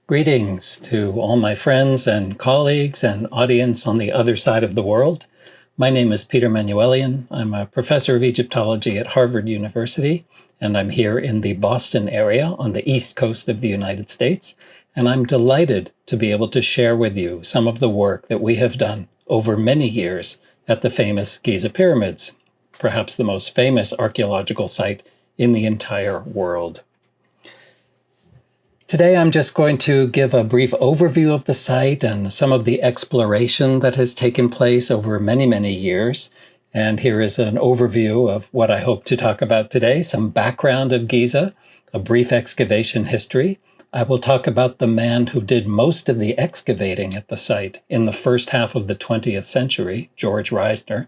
Greetings to all my friends and colleagues and audience on the other side of the world. My name is Peter Manuelian. I'm a professor of Egyptology at Harvard University, and I'm here in the Boston area on the east coast of the United States. And I'm delighted to be able to share with you some of the work that we have done over many years at the famous Giza pyramids, perhaps the most famous archaeological site in the entire world. Today, I'm just going to give a brief overview of the site and some of the exploration that has taken place over many, many years. And here is an overview of what I hope to talk about today, some background of Giza, a brief excavation history. I will talk about the man who did most of the excavating at the site in the first half of the 20th century, George Reisner.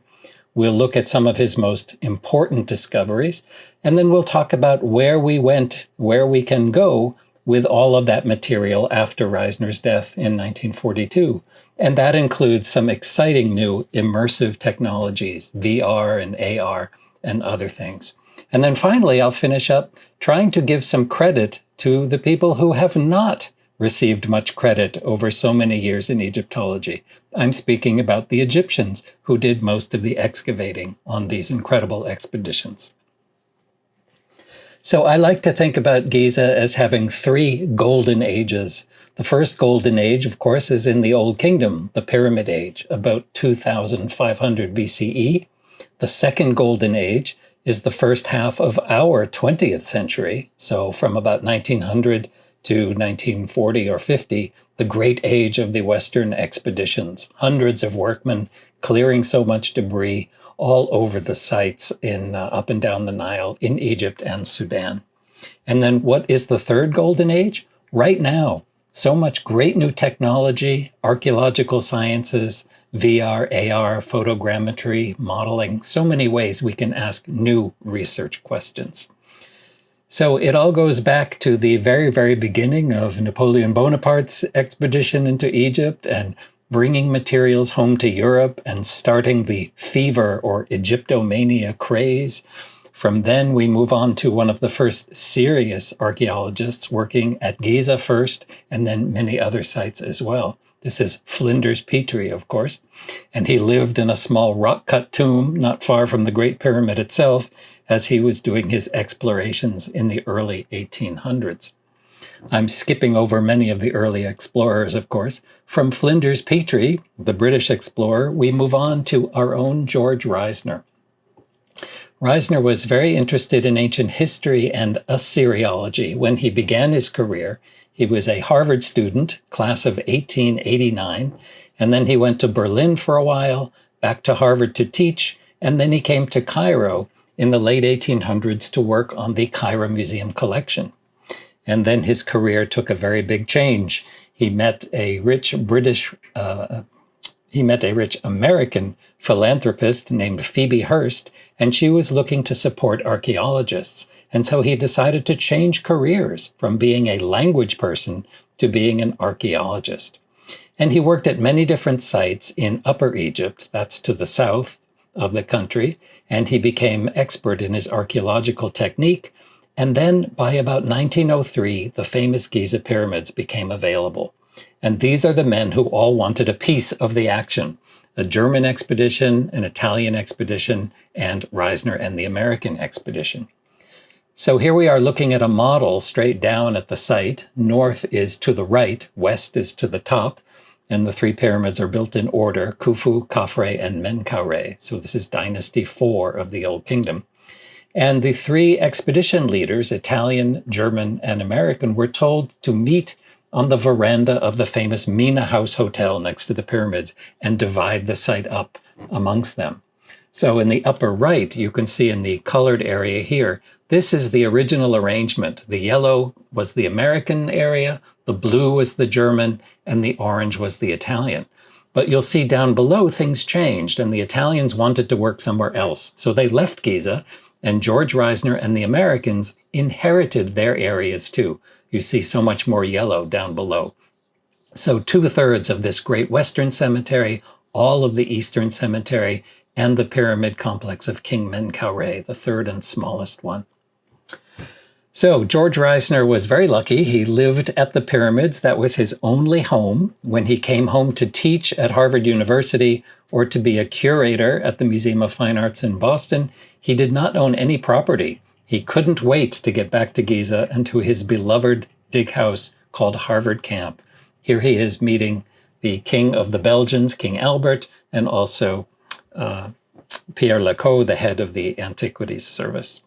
We'll look at some of his most important discoveries, and then we'll talk about where we went, where we can go with all of that material after Reisner's death in 1942. And that includes some exciting new immersive technologies, VR and AR and other things. And then finally, I'll finish up trying to give some credit to the people who have not received much credit over so many years in Egyptology. I'm speaking about the Egyptians who did most of the excavating on these incredible expeditions. So I like to think about Giza as having three golden ages. The first golden age, of course, is in the Old Kingdom, the Pyramid Age, about 2500 BCE. The second golden age is the first half of our 20th century, so from about 1900 to 1940 or 50, the great age of the Western expeditions, hundreds of workmen clearing so much debris all over the sites in up and down the Nile in Egypt and Sudan. And then what is the third golden age? Right now, so much great new technology, archaeological sciences, VR, AR, photogrammetry, modeling, so many ways we can ask new research questions. So it all goes back to the very, very beginning of Napoleon Bonaparte's expedition into Egypt and bringing materials home to Europe and starting the fever or Egyptomania craze. From then, we move on to one of the first serious archaeologists working at Giza first, and then many other sites as well. This is Flinders Petrie, of course, and he lived in a small rock-cut tomb not far from the Great Pyramid itself as he was doing his explorations in the early 1800s. I'm skipping over many of the early explorers, of course. From Flinders Petrie, the British explorer, we move on to our own George Reisner. Reisner was very interested in ancient history and Assyriology when he began his career. He was a Harvard student, class of 1889, and then he went to Berlin for a while, back to Harvard to teach, and then he came to Cairo in the late 1800s to work on the Cairo Museum collection. And then his career took a very big change. He met a rich American philanthropist named Phoebe Hearst, and she was looking to support archaeologists. And so he decided to change careers from being a language person to being an archaeologist. And he worked at many different sites in Upper Egypt, that's to the south of the country, and he became expert in his archaeological technique. And then by about 1903, the famous Giza pyramids became available. And these are the men who all wanted a piece of the action: a German expedition, an Italian expedition, and Reisner and the American expedition. So here we are looking at a model straight down at the site. North is to the right, west is to the top, and the three pyramids are built in order: Khufu, Khafre, and Menkaure. So this is Dynasty 4 of the Old Kingdom. And the three expedition leaders, Italian, German, and American, were told to meet on the veranda of the famous Mina House Hotel next to the pyramids and divide the site up amongst them. So in the upper right, you can see in the colored area here, this is the original arrangement. The yellow was the American area, the blue was the German, and the orange was the Italian. But you'll see down below things changed, and the Italians wanted to work somewhere else. So they left Giza, and George Reisner and the Americans inherited their areas too. You see so much more yellow down below. So 2/3 of this Great Western Cemetery, all of the Eastern Cemetery, and the pyramid complex of King Menkaure, the third and smallest one. So George Reisner was very lucky. He lived at the pyramids. That was his only home. When he came home to teach at Harvard University or to be a curator at the Museum of Fine Arts in Boston, he did not own any property. He couldn't wait to get back to Giza and to his beloved dig house called Harvard Camp. Here he is meeting the King of the Belgians, King Albert, and also Pierre Lecoq, the head of the Antiquities Service.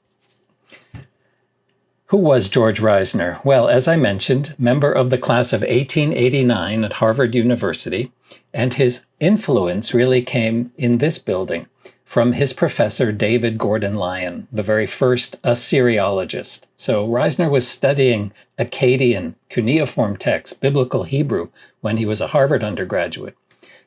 Who was George Reisner? Well, as I mentioned, member of the class of 1889 at Harvard University, and his influence really came in this building from his professor, David Gordon Lyon, the very first Assyriologist. So Reisner was studying Akkadian, cuneiform texts, biblical Hebrew, when he was a Harvard undergraduate.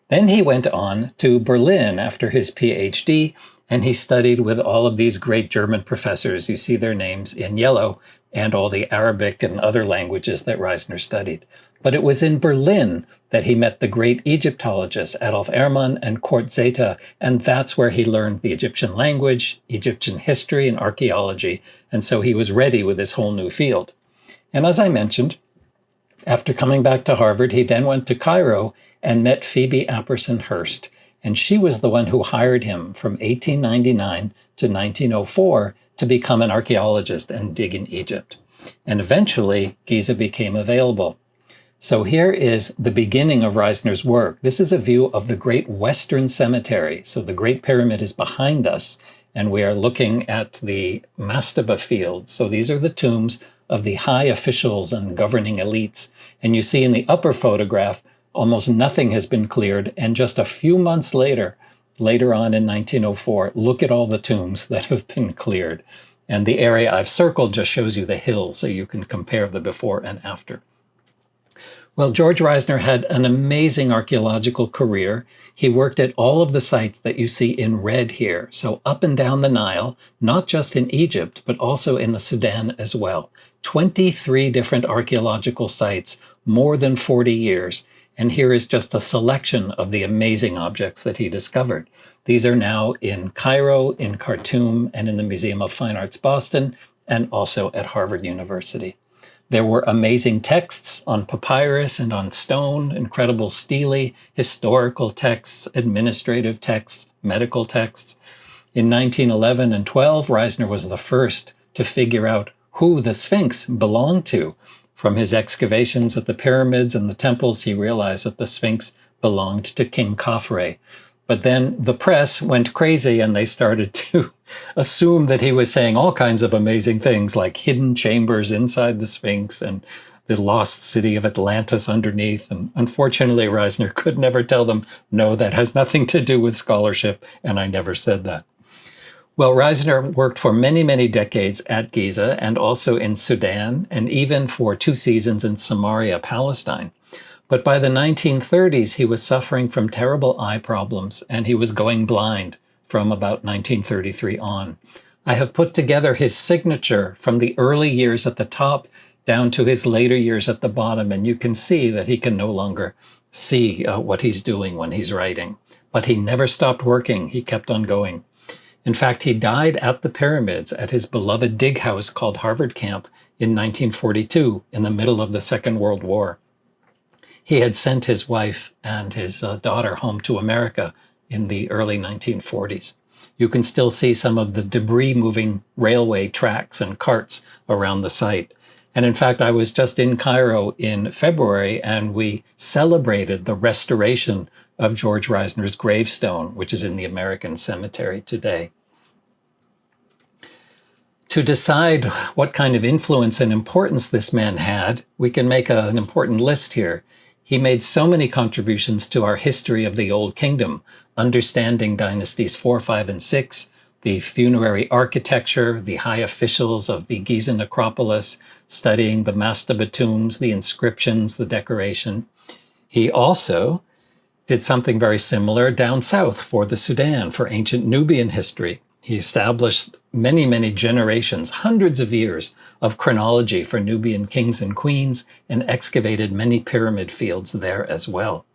Then he went on to Berlin after his PhD, and he studied with all of these great German professors. You see their names in yellow, and all the Arabic and other languages that Reisner studied. But it was in Berlin that he met the great Egyptologists Adolf Ehrman and Kurt Zeta, and that's where he learned the Egyptian language, Egyptian history, and archaeology, and so he was ready with this whole new field. And as I mentioned, after coming back to Harvard, he then went to Cairo and met Phoebe Apperson Hearst, and she was the one who hired him from 1899 to 1904 to become an archaeologist and dig in Egypt. And eventually, Giza became available. So here is the beginning of Reisner's work. This is a view of the Great Western Cemetery. So the Great Pyramid is behind us, and we are looking at the mastaba field. So these are the tombs of the high officials and governing elites. And you see in the upper photograph, almost nothing has been cleared. And just a few months later on in 1904, look at all the tombs that have been cleared. And the area I've circled just shows you the hill, so you can compare the before and after. Well, George Reisner had an amazing archaeological career. He worked at all of the sites that you see in red here. So up and down the Nile, not just in Egypt, but also in the Sudan as well. 23 different archaeological sites, more than 40 years. And here is just a selection of the amazing objects that he discovered. These are now in Cairo, in Khartoum, and in the Museum of Fine Arts, Boston, and also at Harvard University. There were amazing texts on papyrus and on stone, incredible stele, historical texts, administrative texts, medical texts. In 1911 and 12, Reisner was the first to figure out who the Sphinx belonged to. From his excavations at the pyramids and the temples, he realized that the Sphinx belonged to King Khafre. But then the press went crazy and they started to assume that he was saying all kinds of amazing things like hidden chambers inside the Sphinx and the lost city of Atlantis underneath. And unfortunately, Reisner could never tell them, no, that has nothing to do with scholarship, and I never said that. Well, Reisner worked for many, many decades at Giza and also in Sudan, and even for 2 seasons in Samaria, Palestine. But by the 1930s, he was suffering from terrible eye problems, and he was going blind from about 1933 on. I have put together his signature from the early years at the top down to his later years at the bottom, and you can see that he can no longer see what he's doing when he's writing. But he never stopped working. He kept on going. In fact, he died at the pyramids at his beloved dig house called Harvard Camp in 1942, in the middle of the Second World War. He had sent his wife and his daughter home to America in the early 1940s. You can still see some of the debris-moving railway tracks and carts around the site. And in fact, I was just in Cairo in February, and we celebrated the restoration of George Reisner's gravestone, which is in the American Cemetery today. To decide what kind of influence and importance this man had, we can make an important list here. He made so many contributions to our history of the Old Kingdom, understanding dynasties 4, 5, and 6, the funerary architecture, the high officials of the Giza necropolis, studying the mastaba tombs, the inscriptions, the decoration. He also did something very similar down south for the Sudan, for ancient Nubian history. He established many, many generations, hundreds of years of chronology for Nubian kings and queens, and excavated many pyramid fields there as well.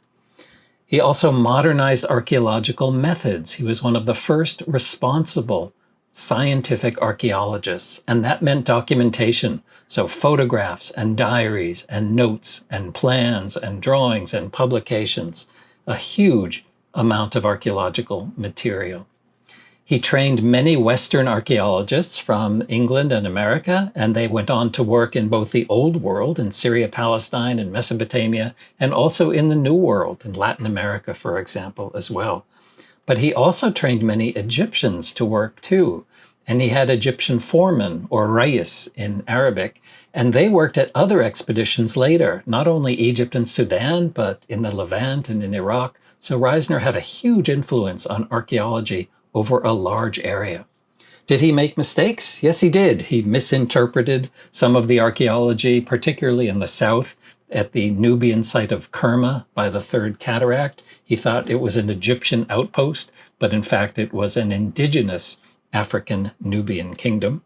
He also modernized archaeological methods. He was one of the first responsible scientific archaeologists, and that meant documentation. So photographs and diaries and notes and plans and drawings and publications, a huge amount of archaeological material. He trained many Western archaeologists from England and America, and they went on to work in both the Old World, in Syria, Palestine, and Mesopotamia, and also in the New World, in Latin America, for example, as well. But he also trained many Egyptians to work too. And he had Egyptian foremen, or rais in Arabic, and they worked at other expeditions later, not only Egypt and Sudan, but in the Levant and in Iraq. So Reisner had a huge influence on archaeology over a large area. Did he make mistakes? Yes, he did. He misinterpreted some of the archaeology, particularly in the south, at the Nubian site of Kerma by the Third Cataract. He thought it was an Egyptian outpost, but in fact it was an indigenous African Nubian kingdom.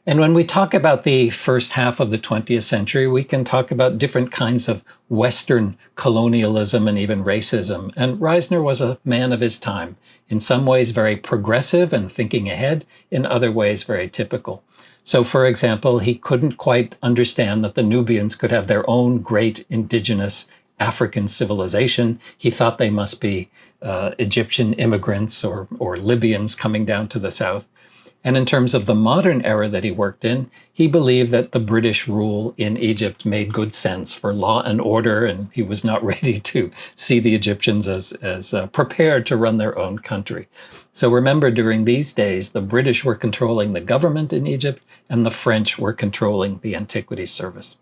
And when we talk about the first half of the 20th century, we can talk about different kinds of Western colonialism and even racism. And Reisner was a man of his time, in some ways very progressive and thinking ahead, in other ways very typical. So, for example, he couldn't quite understand that the Nubians could have their own great indigenous African civilization. He thought they must be Egyptian immigrants or Libyans coming down to the south. And in terms of the modern era that he worked in, he believed that the British rule in Egypt made good sense for law and order, and he was not ready to see the Egyptians as prepared to run their own country. So remember, during these days, the British were controlling the government in Egypt, and the French were controlling the Antiquities Service.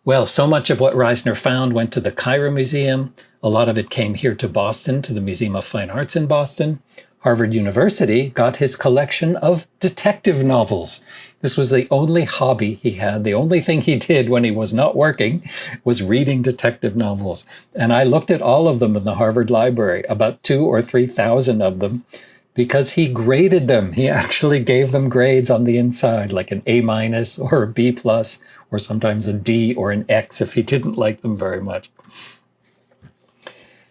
Well, so much of what Reisner found went to the Cairo Museum. A lot of it came here to Boston, to the Museum of Fine Arts in Boston. Harvard University got his collection of detective novels. This was the only hobby he had. The only thing he did when he was not working was reading detective novels. And I looked at all of them in the Harvard Library, about 2,000 or 3,000 of them, because he graded them. He actually gave them grades on the inside, like an A- or a B+, or sometimes a D or an X if he didn't like them very much.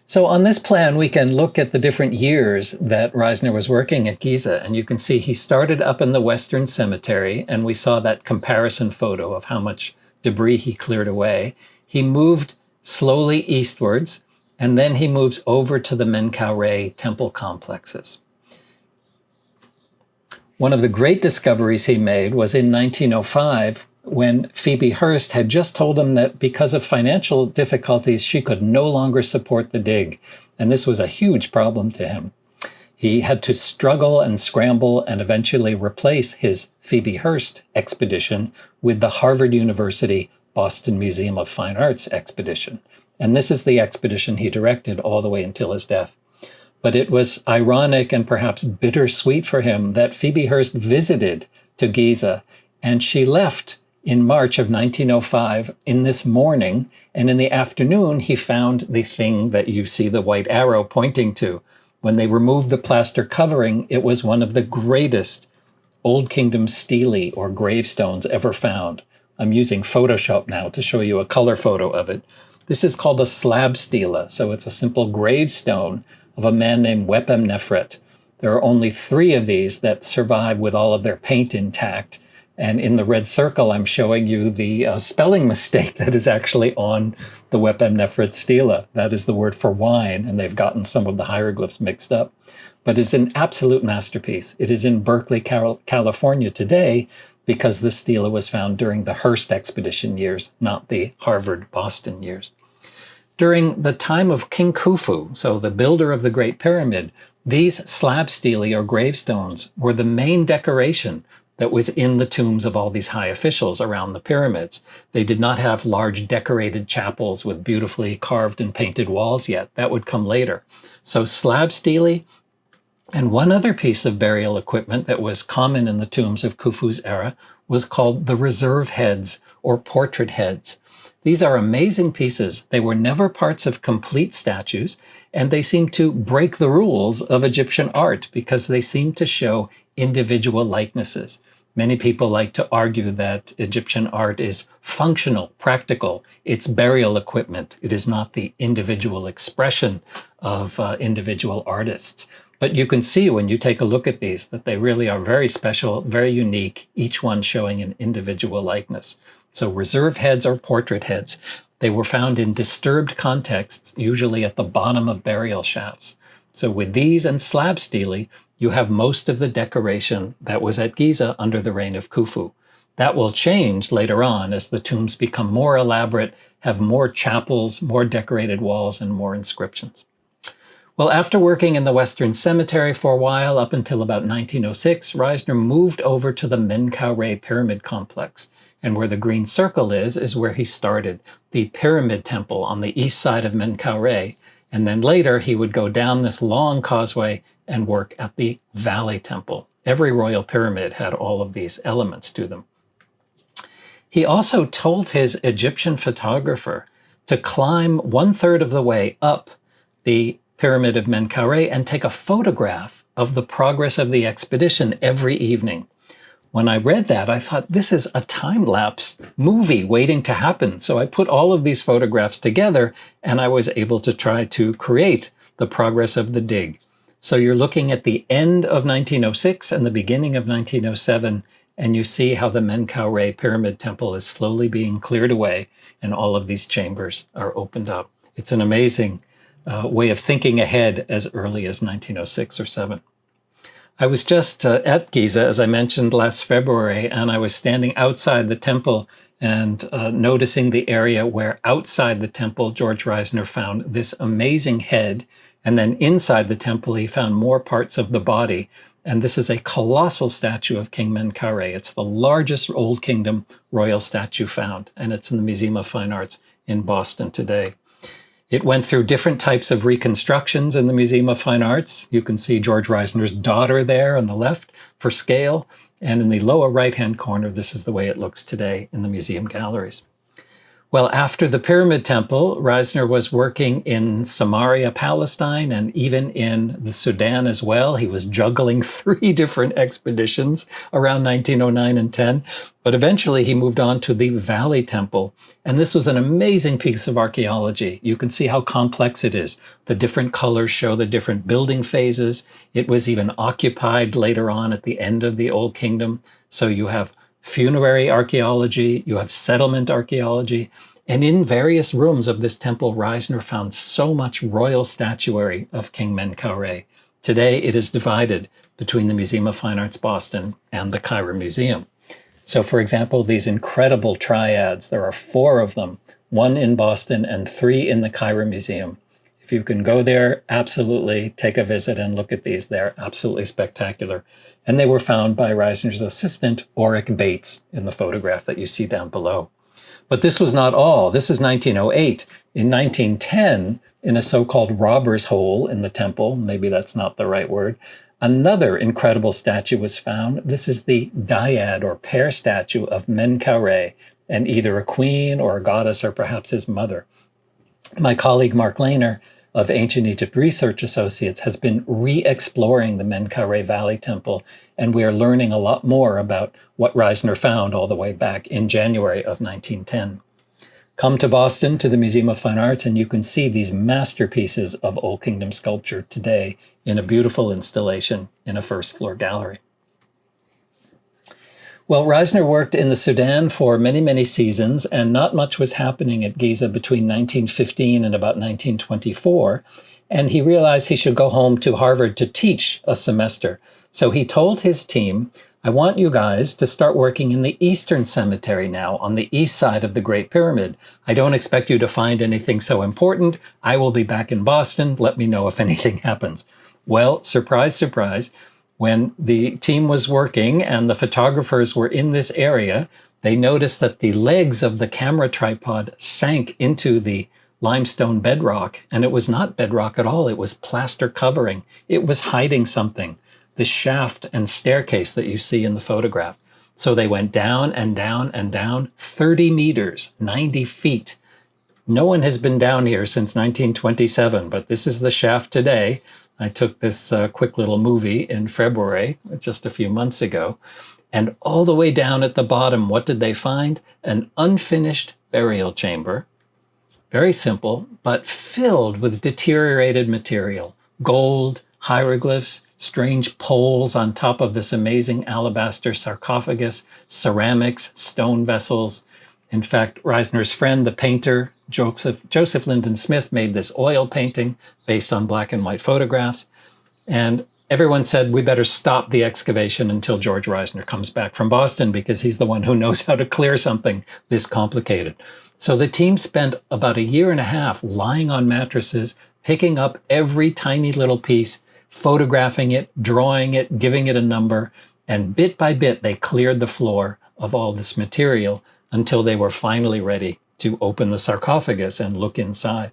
So on this plan, we can look at the different years that Reisner was working at Giza, and you can see he started up in the Western Cemetery, and we saw that comparison photo of how much debris he cleared away. He moved slowly eastwards, and then he moves over to the Menkaure temple complexes. One of the great discoveries he made was in 1905, when Phoebe Hearst had just told him that because of financial difficulties, she could no longer support the dig. And this was a huge problem to him. He had to struggle and scramble and eventually replace his Phoebe Hearst expedition with the Harvard University Boston Museum of Fine Arts expedition. And this is the expedition he directed all the way until his death. But it was ironic and perhaps bittersweet for him that Phoebe Hearst visited to Giza, and she left in March of 1905 in this morning, and in the afternoon he found the thing that you see the white arrow pointing to. When they removed the plaster covering, it was one of the greatest Old Kingdom stelae or gravestones ever found. I'm using Photoshop now to show you a color photo of it. This is called a slab stela, so it's a simple gravestone of a man named Wepem Nefret. There are only 3 of these that survive with all of their paint intact. And in the red circle, I'm showing you the spelling mistake that is actually on the Wepem Nefret stela. That is the word for wine, and they've gotten some of the hieroglyphs mixed up. But it's an absolute masterpiece. It is in Berkeley, California today, because this stela was found during the Hearst expedition years, not the Harvard-Boston years. During the time of King Khufu, so the builder of the Great Pyramid, these slab stelae or gravestones were the main decoration that was in the tombs of all these high officials around the pyramids. They did not have large decorated chapels with beautifully carved and painted walls yet. That would come later. So slab stelae, and one other piece of burial equipment that was common in the tombs of Khufu's era was called the reserve heads or portrait heads. These are amazing pieces. They were never parts of complete statues, and they seem to break the rules of Egyptian art because they seem to show individual likenesses. Many people like to argue that Egyptian art is functional, practical. It's burial equipment. It is not the individual expression of individual artists. But you can see when you take a look at these that they really are very special, very unique, each one showing an individual likeness. So reserve heads or portrait heads, they were found in disturbed contexts, usually at the bottom of burial shafts. So with these and slab stele, you have most of the decoration that was at Giza under the reign of Khufu. That will change later on as the tombs become more elaborate, have more chapels, more decorated walls, and more inscriptions. Well, after working in the Western Cemetery for a while, up until about 1906, Reisner moved over to the Menkaure Pyramid Complex. And where the green circle is where he started, the Pyramid Temple on the east side of Menkaure. And then later he would go down this long causeway and work at the Valley Temple. Every royal pyramid had all of these elements to them. He also told his Egyptian photographer to climb 1/3 of the way up the Pyramid of Menkaure and take a photograph of the progress of the expedition every evening. When I read that, I thought, this is a time-lapse movie waiting to happen. So I put all of these photographs together and I was able to try to create the progress of the dig. So you're looking at the end of 1906 and the beginning of 1907, and you see how the Menkaure Pyramid Temple is slowly being cleared away and all of these chambers are opened up. It's an amazing way of thinking ahead as early as 1906 or 7. I was just at Giza, as I mentioned, last February, and I was standing outside the temple and noticing the area where outside the temple, George Reisner found this amazing head, and then inside the temple, he found more parts of the body. And this is a colossal statue of King Menkaure. It's the largest Old Kingdom royal statue found, and it's in the Museum of Fine Arts in Boston today. It went through different types of reconstructions in the Museum of Fine Arts. You can see George Reisner's daughter there on the left for scale. And in the lower right-hand corner, this is the way it looks today in the museum galleries. Well, after the Pyramid Temple, Reisner was working in Samaria, Palestine, and even in the Sudan as well. He was juggling 3 different expeditions around 1909 and 10. But eventually he moved on to the Valley Temple. And this was an amazing piece of archaeology. You can see how complex it is. The different colors show the different building phases. It was even occupied later on at the end of the Old Kingdom. So you have funerary archaeology, you have settlement archaeology, and in various rooms of this temple, Reisner found so much royal statuary of King Menkaure. Today, it is divided between the Museum of Fine Arts Boston and the Cairo Museum. So, for example, these incredible triads, there are 4 of them, 1 in Boston and 3 in the Cairo Museum. If you can go there, absolutely take a visit and look at these. They're absolutely spectacular. And they were found by Reisner's assistant, Oric Bates, in the photograph that you see down below. But this was not all. This is 1908. In 1910, in a so-called robber's hole in the temple, maybe that's not the right word, another incredible statue was found. This is the dyad or pair statue of Menkaure, and either a queen or a goddess or perhaps his mother. My colleague Mark Lehner of Ancient Egypt Research Associates has been re-exploring the Menkaure Valley Temple, and we are learning a lot more about what Reisner found all the way back in January of 1910. Come to Boston to the Museum of Fine Arts and you can see these masterpieces of Old Kingdom sculpture today in a beautiful installation in a first floor gallery. Well, Reisner worked in the Sudan for many, many seasons, and not much was happening at Giza between 1915 and about 1924. And he realized he should go home to Harvard to teach a semester. So he told his team, I want you guys to start working in the Eastern Cemetery now, on the east side of the Great Pyramid. I don't expect you to find anything so important. I will be back in Boston. Let me know if anything happens. Well, surprise, surprise. When the team was working and the photographers were in this area, they noticed that the legs of the camera tripod sank into the limestone bedrock, and it was not bedrock at all. It was plaster covering. It was hiding something, the shaft and staircase that you see in the photograph. So they went down and down and down, 30 meters, 90 feet. No one has been down here since 1927, but this is the shaft today. I took this quick little movie in February, just a few months ago, and all the way down at the bottom, what did they find? An unfinished burial chamber. Very simple, but filled with deteriorated material, gold, hieroglyphs, strange poles on top of this amazing alabaster sarcophagus, ceramics, stone vessels. In fact, Reisner's friend, the painter, Joseph Lyndon Smith, made this oil painting based on black and white photographs. And everyone said, we better stop the excavation until George Reisner comes back from Boston, because he's the one who knows how to clear something this complicated. So the team spent about a year and a half lying on mattresses, picking up every tiny little piece, photographing it, drawing it, giving it a number, and bit by bit, they cleared the floor of all this material until they were finally ready to open the sarcophagus and look inside.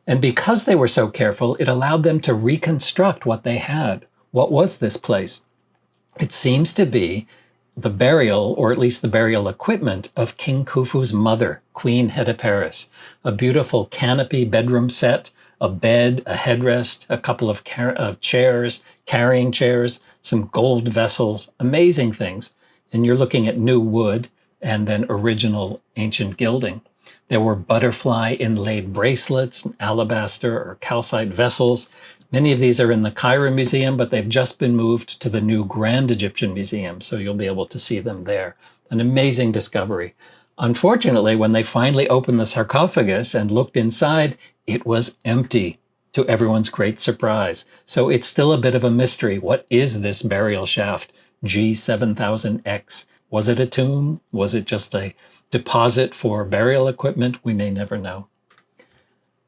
And because they were so careful, it allowed them to reconstruct what they had. What was this place? It seems to be the burial, or at least the burial equipment, of King Khufu's mother, Queen Hetaperes. A beautiful canopy bedroom set, a bed, a headrest, a couple of chairs, carrying chairs, some gold vessels, amazing things. And you're looking at new wood and then original ancient gilding. There were butterfly inlaid bracelets, alabaster or calcite vessels. Many of these are in the Cairo Museum, but they've just been moved to the new Grand Egyptian Museum, so you'll be able to see them there. An amazing discovery. Unfortunately, when they finally opened the sarcophagus and looked inside, it was empty, to everyone's great surprise. So it's still a bit of a mystery. What is this burial shaft, G7000X? Was it a tomb? Was it just a deposit for burial equipment? We may never know.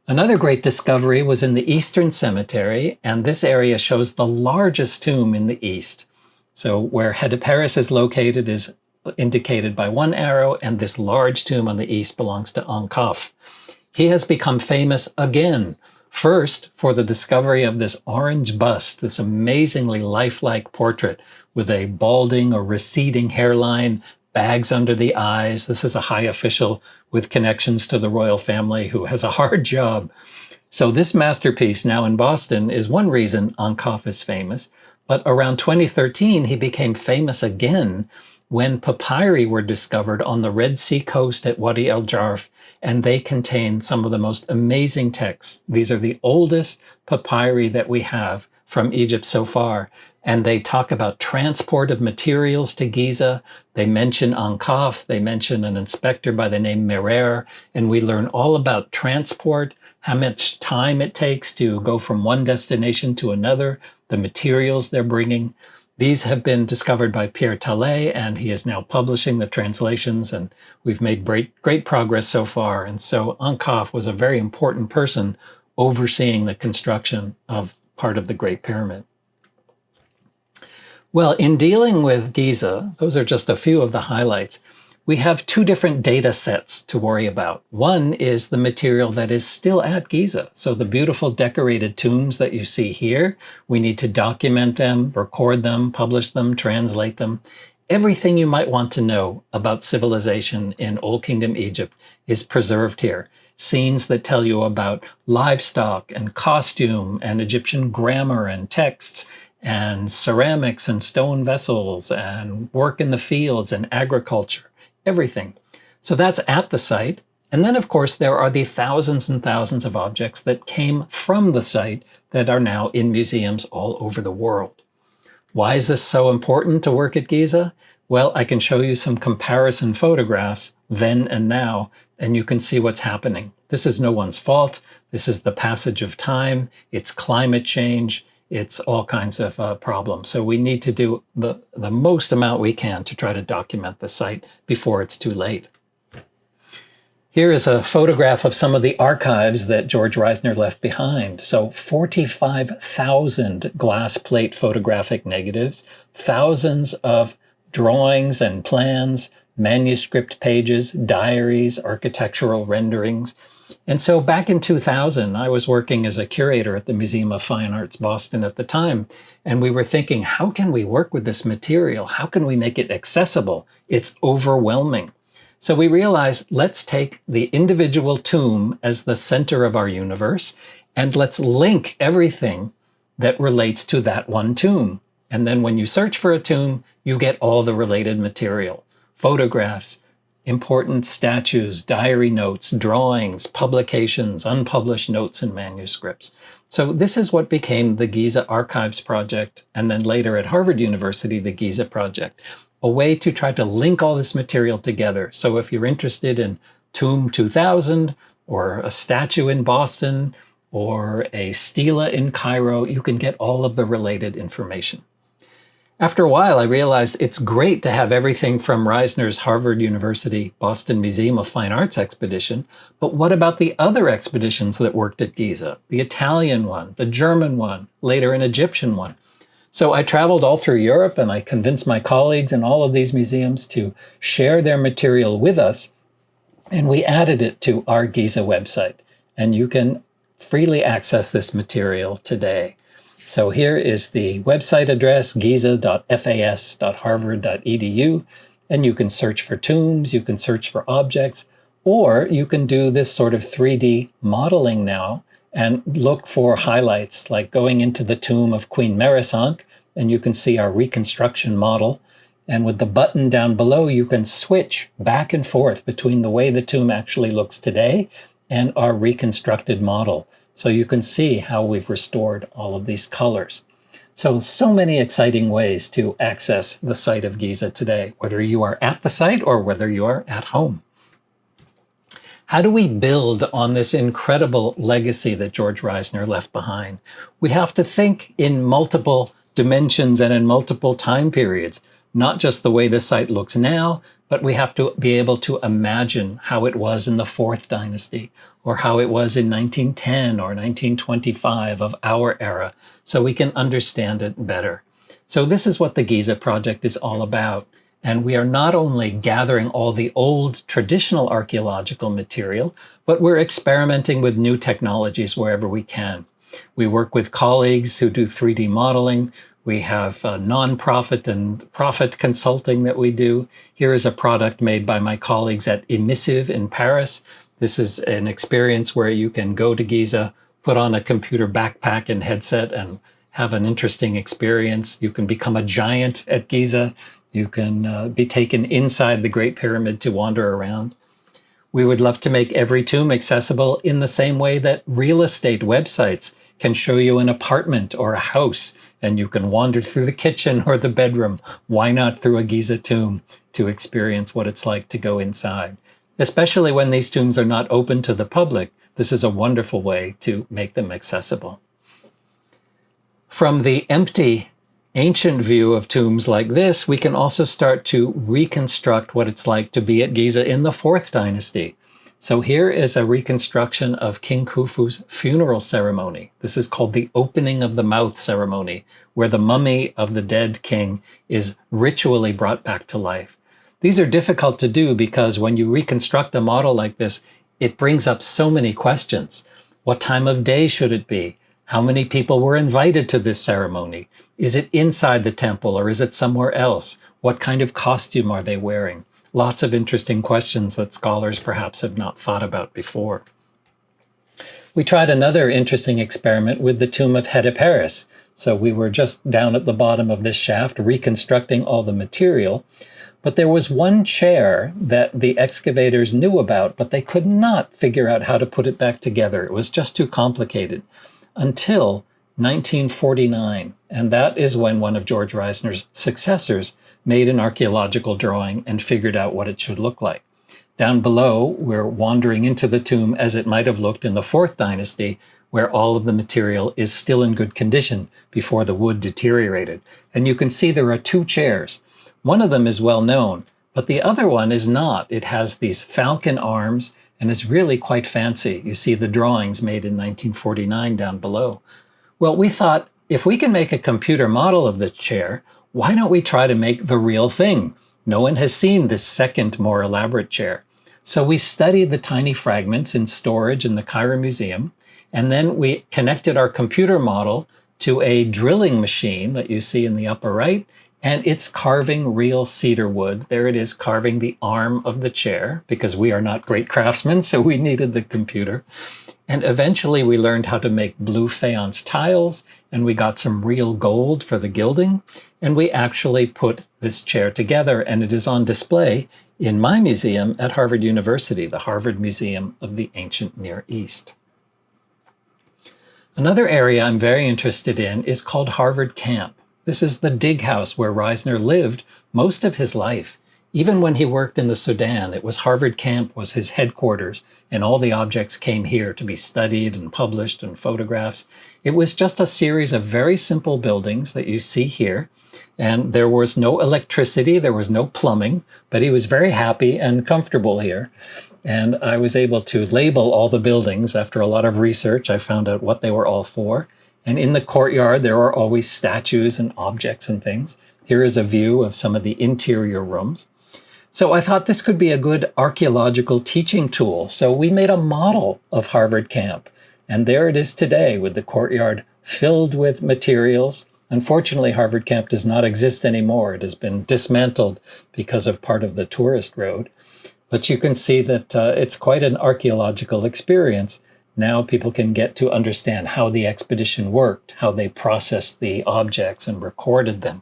Another great discovery was in the Eastern Cemetery, and this area shows the largest tomb in the East. So where Hetaperes is located is indicated by one arrow, and this large tomb on the east belongs to Ankaf. He has become famous again, first for the discovery of this orange bust, this amazingly lifelike portrait with a balding or receding hairline, bags under the eyes. This is a high official with connections to the royal family who has a hard job. So this masterpiece now in Boston is one reason Ankaf is famous. But around 2013, he became famous again when papyri were discovered on the Red Sea coast at Wadi al-Jarf, and they contain some of the most amazing texts. These are the oldest papyri that we have from Egypt so far. And they talk about transport of materials to Giza. They mention Ankaf. They mention an inspector by the name Merer. And we learn all about transport, how much time it takes to go from one destination to another, the materials they're bringing. These have been discovered by Pierre Tallet, and he is now publishing the translations. And we've made great progress so far. And so Ankaf was a very important person overseeing the construction of part of the Great Pyramid. Well, in dealing with Giza, those are just a few of the highlights. We have two different data sets to worry about. One is the material that is still at Giza. So the beautiful decorated tombs that you see here, we need to document them, record them, publish them, translate them. Everything you might want to know about civilization in Old Kingdom Egypt is preserved here. Scenes that tell you about livestock and costume and Egyptian grammar and texts, and ceramics and stone vessels and work in the fields and agriculture, everything. So that's at the site. And then, of course, there are the thousands and thousands of objects that came from the site that are now in museums all over the world. Why is this so important to work at Giza? Well, I can show you some comparison photographs then and now, and you can see what's happening. This is no one's fault. This is the passage of time. It's climate change. It's all kinds of problems. So we need to do the most amount we can to try to document the site before it's too late. Here is a photograph of some of the archives that George Reisner left behind. So 45,000 glass plate photographic negatives, thousands of drawings and plans, manuscript pages, diaries, architectural renderings. And so back in 2000, I was working as a curator at the Museum of Fine Arts Boston at the time, and we were thinking, how can we work with this material? How can we make it accessible? It's overwhelming. So we realized, let's take the individual tomb as the center of our universe, and let's link everything that relates to that one tomb. And then when you search for a tomb, you get all the related material, photographs, important statues, diary notes, drawings, publications, unpublished notes and manuscripts. So this is what became the Giza Archives Project, and then later at Harvard University, the Giza Project, a way to try to link all this material together. So if you're interested in Tomb 2000 or a statue in Boston or a stela in Cairo, you can get all of the related information. After a while, I realized it's great to have everything from Reisner's Harvard University Boston Museum of Fine Arts expedition, but what about the other expeditions that worked at Giza? The Italian one, the German one, later an Egyptian one. So I traveled all through Europe and I convinced my colleagues in all of these museums to share their material with us, and we added it to our Giza website. And you can freely access this material today. So here is the website address, giza.fas.harvard.edu, and you can search for tombs, you can search for objects, or you can do this sort of 3D modeling now and look for highlights, like going into the tomb of Queen Merisonk, and you can see our reconstruction model. And with the button down below, you can switch back and forth between the way the tomb actually looks today and our reconstructed model. So you can see how we've restored all of these colors. So many exciting ways to access the site of Giza today, whether you are at the site or whether you are at home. How do we build on this incredible legacy that George Reisner left behind? We have to think in multiple dimensions and in multiple time periods, not just the way the site looks now, but we have to be able to imagine how it was in the Fourth Dynasty, or how it was in 1910 or 1925 of our era, so we can understand it better. So this is what the Giza Project is all about. And we are not only gathering all the old traditional archaeological material, but we're experimenting with new technologies wherever we can. We work with colleagues who do 3D modeling. We have nonprofit and profit consulting that we do. Here is a product made by my colleagues at Emissive in Paris. This is an experience where you can go to Giza, put on a computer backpack and headset and have an interesting experience. You can become a giant at Giza. You can be taken inside the Great Pyramid to wander around. We would love to make every tomb accessible in the same way that real estate websites can show you an apartment or a house, and you can wander through the kitchen or the bedroom. Why not through a Giza tomb to experience what it's like to go inside? Especially when these tombs are not open to the public, this is a wonderful way to make them accessible. From the empty ancient view of tombs like this, we can also start to reconstruct what it's like to be at Giza in the Fourth Dynasty. So here is a reconstruction of King Khufu's funeral ceremony. This is called the opening of the mouth ceremony, where the mummy of the dead king is ritually brought back to life. These are difficult to do because when you reconstruct a model like this, it brings up so many questions. What time of day should it be? How many people were invited to this ceremony? Is it inside the temple or is it somewhere else? What kind of costume are they wearing? Lots of interesting questions that scholars perhaps have not thought about before. We tried another interesting experiment with the tomb of Hediperis. So we were just down at the bottom of this shaft reconstructing all the material. But there was one chair that the excavators knew about, but they could not figure out how to put it back together. It was just too complicated. Until 1949, and that is when one of George Reisner's successors made an archaeological drawing and figured out what it should look like. Down below, we're wandering into the tomb as it might have looked in the Fourth Dynasty, where all of the material is still in good condition before the wood deteriorated. And you can see there are two chairs. One of them is well known, but the other one is not. It has these falcon arms and is really quite fancy. You see the drawings made in 1949 down below. Well, we thought, if we can make a computer model of the chair, why don't we try to make the real thing? No one has seen this second, more elaborate chair. So we studied the tiny fragments in storage in the Cairo Museum, and then we connected our computer model to a drilling machine that you see in the upper right, and it's carving real cedar wood. There it is, carving the arm of the chair, because we are not great craftsmen, so we needed the computer. And eventually we learned how to make blue faience tiles, and we got some real gold for the gilding, and we actually put this chair together, and it is on display in my museum at Harvard University, the Harvard Museum of the Ancient Near East. Another area I'm very interested in is called Harvard Camp. This is the dig house where Reisner lived most of his life. Even when he worked in the Sudan, it was Harvard Camp was his headquarters, and all the objects came here to be studied and published and photographs. It was just a series of very simple buildings that you see here, and there was no electricity, there was no plumbing, but he was very happy and comfortable here. And I was able to label all the buildings. After a lot of research, I found out what they were all for. And in the courtyard, there are always statues and objects and things. Here is a view of some of the interior rooms. So I thought this could be a good archaeological teaching tool. So we made a model of Harvard Camp. And there it is today with the courtyard filled with materials. Unfortunately, Harvard Camp does not exist anymore. It has been dismantled because of part of the tourist road. But you can see that it's quite an archaeological experience. Now people can get to understand how the expedition worked, how they processed the objects and recorded them.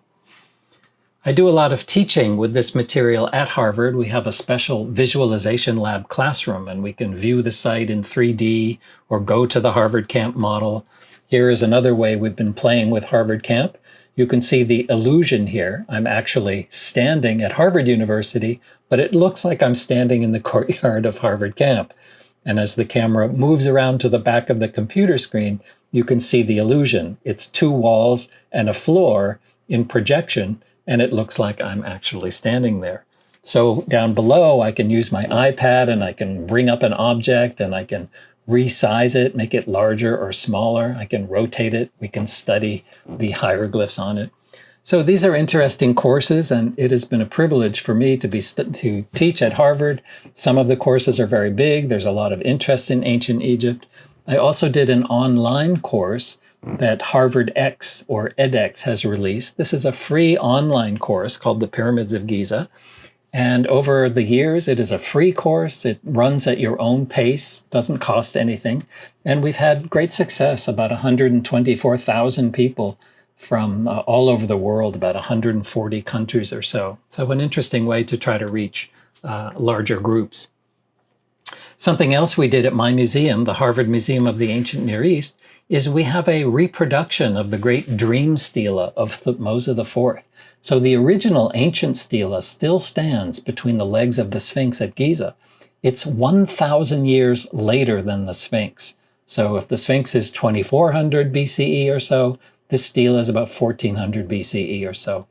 I do a lot of teaching with this material at Harvard. We have a special visualization lab classroom, and we can view the site in 3D or go to the Harvard Camp model. Here is another way we've been playing with Harvard Camp. You can see the illusion here. I'm actually standing at Harvard University, but it looks like I'm standing in the courtyard of Harvard Camp. And as the camera moves around to the back of the computer screen, you can see the illusion. It's two walls and a floor in projection, and it looks like I'm actually standing there. So down below, I can use my iPad and I can bring up an object and I can resize it, make it larger or smaller. I can rotate it. We can study the hieroglyphs on it. So these are interesting courses, and it has been a privilege for me to teach at Harvard. Some of the courses are very big. There's a lot of interest in ancient Egypt. I also did an online course that Harvard X or edX has released. This is a free online course called The Pyramids of Giza. And over the years, it is a free course. It runs at your own pace, doesn't cost anything. And we've had great success, about 124,000 people from all over the world, about 140 countries or so. So an interesting way to try to reach larger groups. Something else we did at my museum, the Harvard Museum of the Ancient Near East, is we have a reproduction of the great dream stela of Thutmose IV. So the original ancient stela still stands between the legs of the Sphinx at Giza. It's 1,000 years later than the Sphinx. So if the Sphinx is 2400 BCE or so, this stela is about 1400 BCE or so.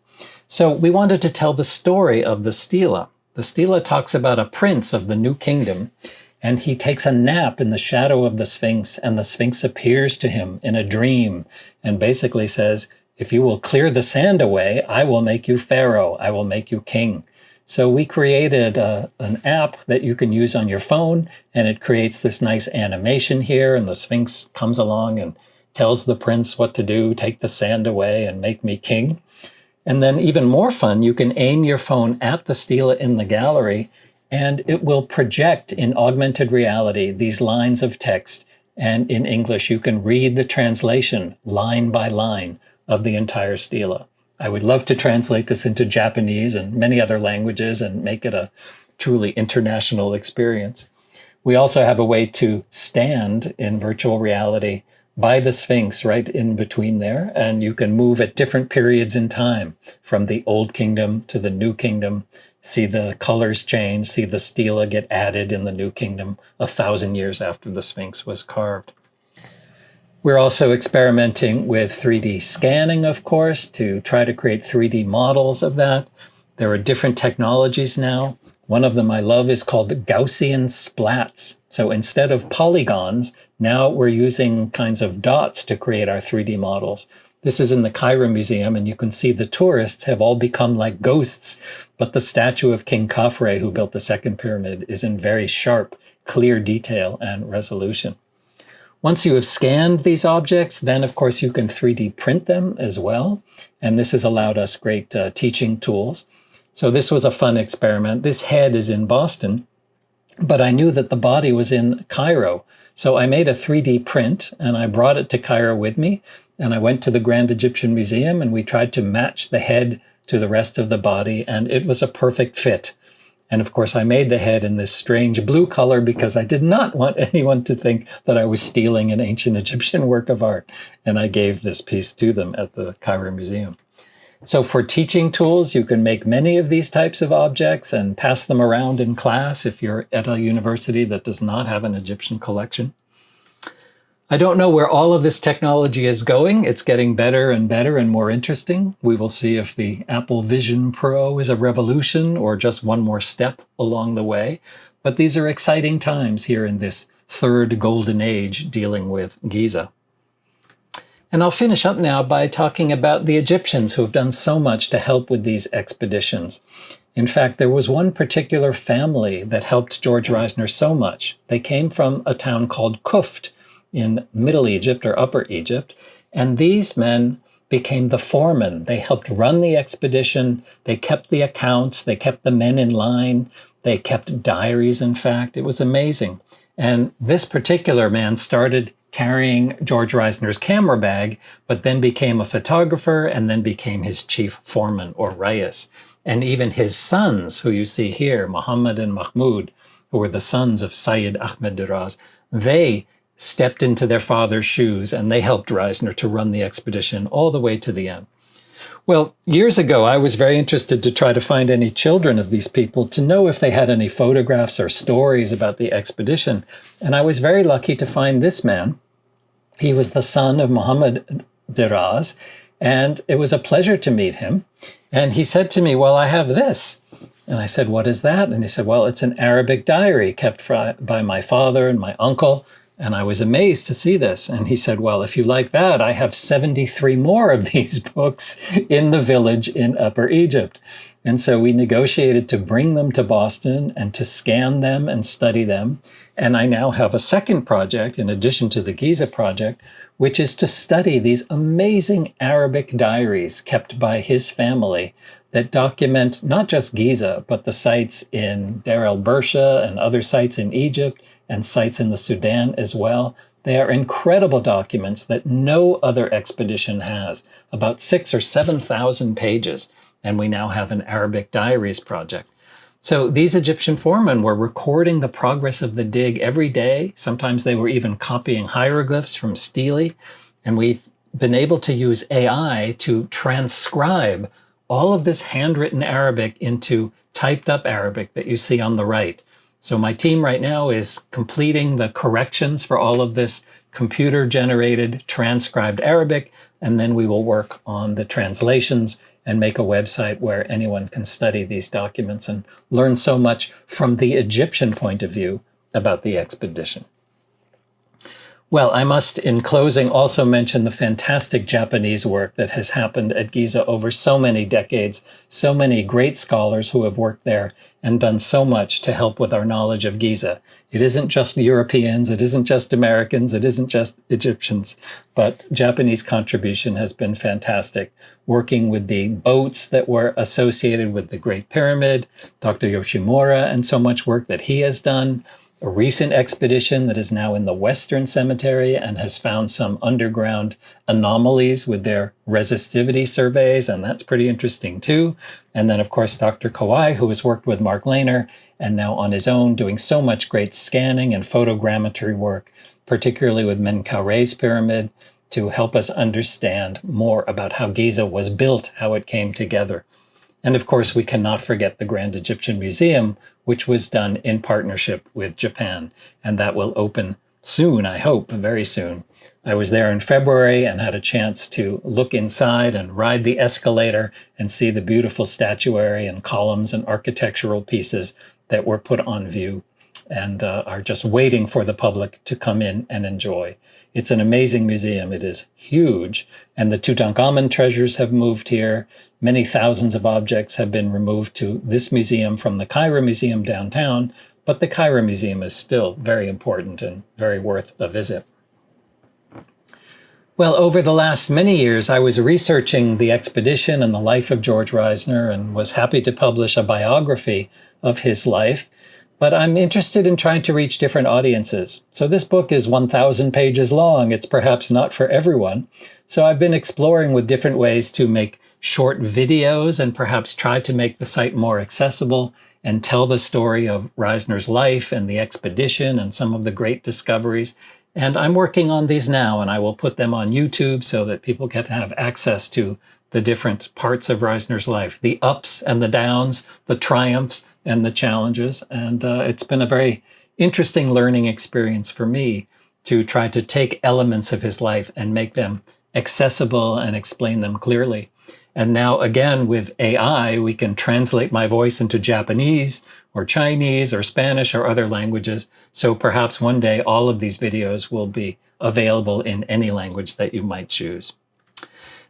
So we wanted to tell the story of the stela. The stela talks about a prince of the New Kingdom, and he takes a nap in the shadow of the Sphinx, and the Sphinx appears to him in a dream and basically says, if you will clear the sand away, I will make you pharaoh, I will make you king. So we created an app that you can use on your phone, and it creates this nice animation here, and the Sphinx comes along and tells the prince what to do, take the sand away and make me king. And then even more fun, you can aim your phone at the stela in the gallery, and it will project in augmented reality these lines of text. And in English, you can read the translation line by line of the entire stela. I would love to translate this into Japanese and many other languages and make it a truly international experience. We also have a way to stand in virtual reality by the Sphinx right in between there, and you can move at different periods in time from the Old Kingdom to the New Kingdom, see the colors change, see the stela get added in the New Kingdom 1,000 years after the Sphinx was carved. We're also experimenting with 3D scanning, of course, to try to create 3D models of that. There are different technologies now. One of them I love is called Gaussian splats. So instead of polygons, now we're using kinds of dots to create our 3D models. This is in the Cairo Museum, and you can see the tourists have all become like ghosts, but the statue of King Khafre, who built the second pyramid, is in very sharp, clear detail and resolution. Once you have scanned these objects, then of course you can 3D print them as well. And this has allowed us great teaching tools. So this was a fun experiment. This head is in Boston, but I knew that the body was in Cairo. So I made a 3D print and I brought it to Cairo with me. And I went to the Grand Egyptian Museum and we tried to match the head to the rest of the body, and it was a perfect fit. And of course, I made the head in this strange blue color because I did not want anyone to think that I was stealing an ancient Egyptian work of art. And I gave this piece to them at the Cairo Museum. So for teaching tools, you can make many of these types of objects and pass them around in class if you're at a university that does not have an Egyptian collection. I don't know where all of this technology is going. It's getting better and better and more interesting. We will see if the Apple Vision Pro is a revolution or just one more step along the way. But these are exciting times here in this third golden age dealing with Giza. And I'll finish up now by talking about the Egyptians who have done so much to help with these expeditions. In fact, there was one particular family that helped George Reisner so much. They came from a town called Kuft in Middle Egypt or Upper Egypt, and these men became the foremen. They helped run the expedition. They kept the accounts. They kept the men in line. They kept diaries, in fact. It was amazing. And this particular man started carrying George Reisner's camera bag, but then became a photographer and then became his chief foreman or Rais. And even his sons, who you see here, Muhammad and Mahmud, who were the sons of Sayyid Ahmed Diraz, they stepped into their father's shoes and they helped Reisner to run the expedition all the way to the end. Well, years ago, I was very interested to try to find any children of these people to know if they had any photographs or stories about the expedition. And I was very lucky to find this man. He was the son of Muhammad Diraz, and it was a pleasure to meet him. And he said to me, well, I have this. And I said, what is that? And he said, well, it's an Arabic diary kept by my father and my uncle. And I was amazed to see this. And he said, well, if you like that, I have 73 more of these books in the village in Upper Egypt. And so we negotiated to bring them to Boston and to scan them and study them. And I now have a second project, in addition to the Giza project, which is to study these amazing Arabic diaries kept by his family that document not just Giza, but the sites in Deir el-Bersha and other sites in Egypt and sites in the Sudan as well. They are incredible documents that no other expedition has, about 6,000 or 7,000 pages. And we now have an Arabic diaries project. So these Egyptian foremen were recording the progress of the dig every day. Sometimes they were even copying hieroglyphs from stele. And we've been able to use AI to transcribe all of this handwritten Arabic into typed up Arabic that you see on the right. So my team right now is completing the corrections for all of this computer-generated transcribed Arabic, and then we will work on the translations and make a website where anyone can study these documents and learn so much from the Egyptian point of view about the expedition. Well, I must, in closing, also mention the fantastic Japanese work that has happened at Giza over so many decades, so many great scholars who have worked there and done so much to help with our knowledge of Giza. It isn't just Europeans, it isn't just Americans, it isn't just Egyptians, but Japanese contribution has been fantastic, working with the boats that were associated with the Great Pyramid, Dr. Yoshimura, and so much work that he has done. A recent expedition that is now in the Western Cemetery and has found some underground anomalies with their resistivity surveys, and that's pretty interesting too. And then, of course, Dr. Kawae, who has worked with Mark Lehner and now on his own doing so much great scanning and photogrammetry work, particularly with Menkaure's pyramid, to help us understand more about how Giza was built, how it came together. And of course, we cannot forget the Grand Egyptian Museum, which was done in partnership with Japan. And that will open soon, I hope, very soon. I was there in February and had a chance to look inside and ride the escalator and see the beautiful statuary and columns and architectural pieces that were put on view and are just waiting for the public to come in and enjoy. It's an amazing museum. It is huge. And the Tutankhamun treasures have moved here. Many thousands of objects have been removed to this museum from the Cairo Museum downtown, but the Cairo Museum is still very important and very worth a visit. Well, over the last many years, I was researching the expedition and the life of George Reisner and was happy to publish a biography of his life. but I'm interested in trying to reach different audiences. So this book is 1,000 pages long. It's perhaps not for everyone. So I've been exploring with different ways to make short videos and perhaps try to make the site more accessible and tell the story of Reisner's life and the expedition and some of the great discoveries. And I'm working on these now, and I will put them on YouTube so that people can have access to the different parts of Reisner's life, the ups and the downs, the triumphs and the challenges. And it's been a very interesting learning experience for me to try to take elements of his life and make them accessible and explain them clearly. And now, again, with AI, we can translate my voice into Japanese or Chinese or Spanish or other languages. So perhaps one day all of these videos will be available in any language that you might choose.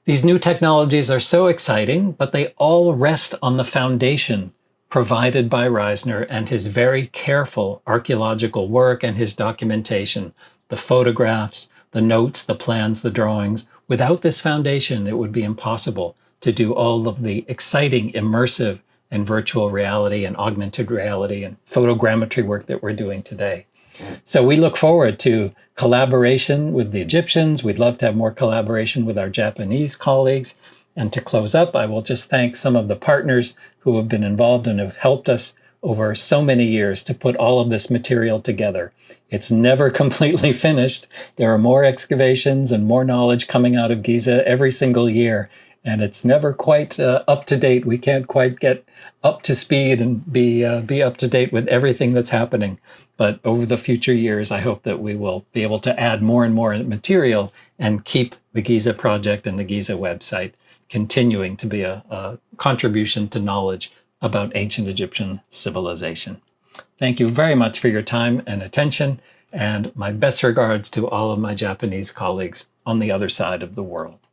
These new technologies are so exciting, but they all rest on the foundation provided by Reisner and his very careful archaeological work and his documentation, the photographs, the notes, the plans, the drawings. Without this foundation, it would be impossible to do all of the exciting, immersive, and virtual reality and augmented reality and photogrammetry work that we're doing today. So we look forward to collaboration with the Egyptians. We'd love to have more collaboration with our Japanese colleagues. And to close up, I will just thank some of the partners who have been involved and have helped us over so many years to put all of this material together. It's never completely finished. There are more excavations and more knowledge coming out of Giza every single year, and it's never quite up to date. We can't quite get up to speed and be up to date with everything that's happening. But over the future years, I hope that we will be able to add more and more material and keep the Giza project and the Giza website continuing to be a contribution to knowledge about ancient Egyptian civilization. Thank you very much for your time and attention, and my best regards to all of my Japanese colleagues on the other side of the world.